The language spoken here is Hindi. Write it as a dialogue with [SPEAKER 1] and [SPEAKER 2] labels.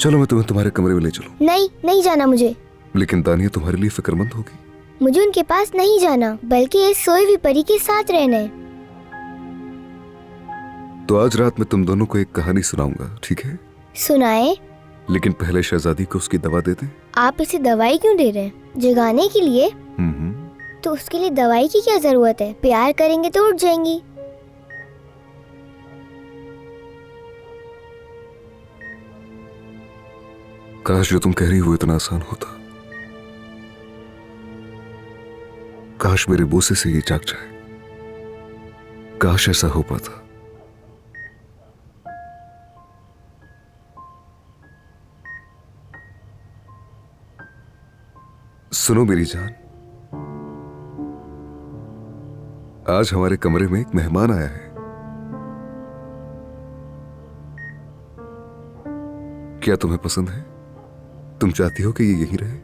[SPEAKER 1] चलो मैं तुम्हें तुम्हारे कमरे में ले चलूं।
[SPEAKER 2] नहीं, नहीं जाना मुझे।
[SPEAKER 1] लेकिन दानिया तुम्हारे लिए फिक्रमंद होगी।
[SPEAKER 2] मुझे उनके पास नहीं जाना, बल्कि इस सोई हुई परी के साथ रहना है।
[SPEAKER 1] तो आज रात मैं तुम दोनों को एक कहानी सुनाऊंगा, ठीक है?
[SPEAKER 2] सुनाए।
[SPEAKER 1] लेकिन पहले शहजादी को उसकी दवा दे दें।
[SPEAKER 2] आप इसे दवाई क्यों दे रहे हैं? जगाने के लिए? तो उसके लिए दवाई की क्या जरूरत है? प्यार करेंगे तो उठ जाएंगी।
[SPEAKER 1] काश जो तुम कह रही हो इतना आसान होता। काश मेरे बोसे से ये जाग जाए। काश ऐसा हो पाता। सुनो मेरी जान, आज हमारे कमरे में एक मेहमान आया है। क्या तुम्हें पसंद है? तुम चाहती हो कि ये यहीं रहे?